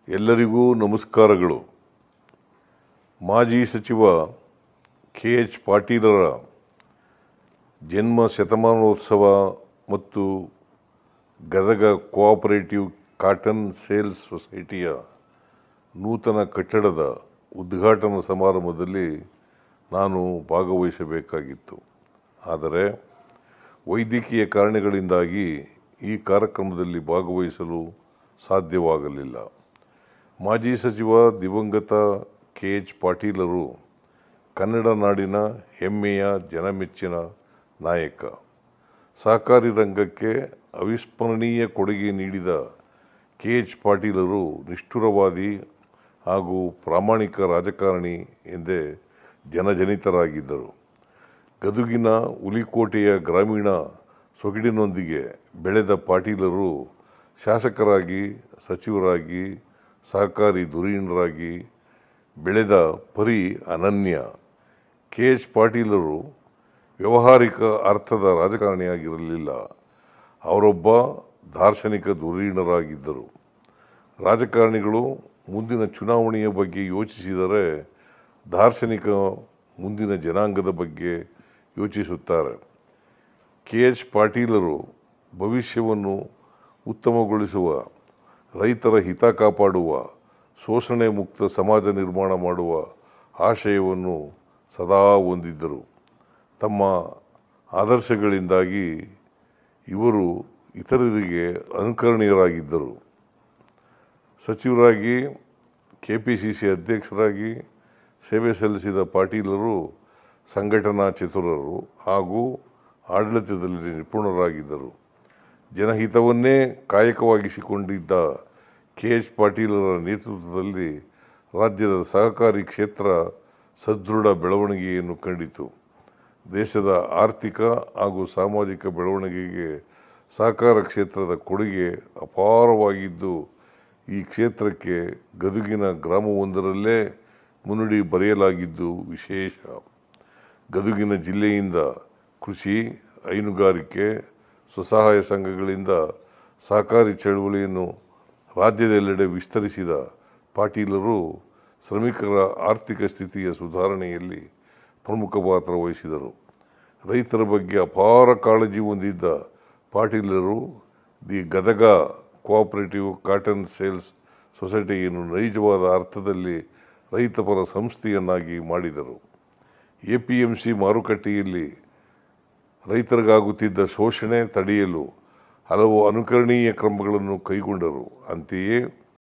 ಎಲ್ಲರಿಗೂ ನಮಸ್ಕಾರಗಳು. ಮಾಜಿ ಸಚಿವ KH ಪಾಟೀಲರ ಜನ್ಮ ಶತಮಾನೋತ್ಸವ ಮತ್ತು ಗದಗ ಕೋಆಪರೇಟಿವ್ ಕಾಟನ್ ಸೇಲ್ಸ್ ಸೊಸೈಟಿಯ ನೂತನ ಕಟ್ಟಡದ ಉದ್ಘಾಟನಾ ಸಮಾರಂಭದಲ್ಲಿ ನಾನು ಭಾಗವಹಿಸಬೇಕಾಗಿತ್ತು. ಆದರೆ ವೈದ್ಯಕೀಯ ಕಾರಣಗಳಿಂದಾಗಿ ಈ ಕಾರ್ಯಕ್ರಮದಲ್ಲಿ ಭಾಗವಹಿಸಲು ಸಾಧ್ಯವಾಗಲಿಲ್ಲ. ಮಾಜಿ ಸಚಿವ ದಿವಂಗತ KH ಪಾಟೀಲರು ಕನ್ನಡ ನಾಡಿನ ಹೆಮ್ಮೆಯ ಜನಮೆಚ್ಚಿನ ನಾಯಕ. ಸಹಕಾರಿ ರಂಗಕ್ಕೆ ಅವಿಸ್ಮರಣೀಯ ಕೊಡುಗೆ ನೀಡಿದ KH ಪಾಟೀಲರು ನಿಷ್ಠುರವಾದಿ ಹಾಗೂ ಪ್ರಾಮಾಣಿಕ ರಾಜಕಾರಣಿ ಎಂದೇ ಜನಜನಿತರಾಗಿದ್ದರು. ಗದುಗಿನ ಹುಲಿಕೋಟೆಯ ಗ್ರಾಮೀಣ ಸೊಗಡಿನೊಂದಿಗೆ ಬೆಳೆದ ಪಾಟೀಲರು ಶಾಸಕರಾಗಿ, ಸಚಿವರಾಗಿ, ಸಹಕಾರಿ ಧುರೀಣರಾಗಿ ಬೆಳೆದ ಪರಿ ಅನನ್ಯ. KH ಪಾಟೀಲರು ವ್ಯಾವಹಾರಿಕ ಅರ್ಥದ ರಾಜಕಾರಣಿಯಾಗಿರಲಿಲ್ಲ. ಅವರೊಬ್ಬ ದಾರ್ಶನಿಕ ಧುರೀಣರಾಗಿದ್ದರು. ರಾಜಕಾರಣಿಗಳು ಮುಂದಿನ ಚುನಾವಣೆಯ ಬಗ್ಗೆ ಯೋಚಿಸಿದರೆ ದಾರ್ಶನಿಕ ಮುಂದಿನ ಜನಾಂಗದ ಬಗ್ಗೆ ಯೋಚಿಸುತ್ತಾರೆ. KH ಪಾಟೀಲರು ಭವಿಷ್ಯವನ್ನು ಉತ್ತಮಗೊಳಿಸುವ, ರೈತರ ಹಿತ ಕಾಪಾಡುವ, ಶೋಷಣೆ ಮುಕ್ತ ಸಮಾಜ ನಿರ್ಮಾಣ ಮಾಡುವ ಆಶಯವನ್ನು ಸದಾ ಹೊಂದಿದ್ದರು. ತಮ್ಮ ಆದರ್ಶಗಳಿಂದಾಗಿ ಇವರು ಇತರರಿಗೆ ಅನುಕರಣೀಯರಾಗಿದ್ದರು. ಸಚಿವರಾಗಿ, KPCC ಅಧ್ಯಕ್ಷರಾಗಿ ಸೇವೆ ಸಲ್ಲಿಸಿದ ಪಾಟೀಲರು ಸಂಘಟನಾ ಚತುರರು ಹಾಗೂ ಆಡಳಿತದಲ್ಲಿ ನಿಪುಣರಾಗಿದ್ದರು. ಜನಹಿತವನ್ನೇ ಕಾಯಕವಾಗಿಸಿಕೊಂಡಿದ್ದ KH ಪಾಟೀಲರ ನೇತೃತ್ವದಲ್ಲಿ ರಾಜ್ಯದ ಸಹಕಾರಿ ಕ್ಷೇತ್ರ ಸದೃಢ ಬೆಳವಣಿಗೆಯನ್ನು ಕಂಡಿತು. ದೇಶದ ಆರ್ಥಿಕ ಹಾಗೂ ಸಾಮಾಜಿಕ ಬೆಳವಣಿಗೆಗೆ ಸಹಕಾರ ಕ್ಷೇತ್ರದ ಕೊಡುಗೆ ಅಪಾರವಾಗಿದ್ದು, ಈ ಕ್ಷೇತ್ರಕ್ಕೆ ಗದುಗಿನ ಗ್ರಾಮವೊಂದರಲ್ಲೇ ಮುನ್ನುಡಿ ಬರೆಯಲಾಗಿದ್ದು ವಿಶೇಷ. ಗದುಗಿನ ಜಿಲ್ಲೆಯಿಂದ ಕೃಷಿ, ಹೈನುಗಾರಿಕೆ, ಸ್ವಸಹಾಯ ಸಂಘಗಳಿಂದ ಸಹಕಾರಿ ಚಳವಳಿಯನ್ನು ರಾಜ್ಯದೆಲ್ಲೆಡೆ ವಿಸ್ತರಿಸಿದ ಪಾಟೀಲರು ಶ್ರಮಿಕರ ಆರ್ಥಿಕ ಸ್ಥಿತಿಯ ಸುಧಾರಣೆಯಲ್ಲಿ ಪ್ರಮುಖ ಪಾತ್ರ ವಹಿಸಿದರು. ರೈತರ ಬಗ್ಗೆ ಅಪಾರ ಕಾಳಜಿ ಹೊಂದಿದ್ದ ಪಾಟೀಲರು the Gadag cooperative cotton sales ಸೊಸೈಟಿಯನ್ನು ನೈಜವಾದ ಅರ್ಥದಲ್ಲಿ ರೈತಪರ ಸಂಸ್ಥೆಯನ್ನಾಗಿ ಮಾಡಿದರು. APMC ಮಾರುಕಟ್ಟೆಯಲ್ಲಿ ರೈತರಿಗಾಗುತ್ತಿದ್ದ ಶೋಷಣೆ ತಡೆಯಲು ಹಲವು ಅನುಕರಣೀಯ ಕ್ರಮಗಳನ್ನು ಕೈಗೊಂಡರು. ಅಂತೆಯೇ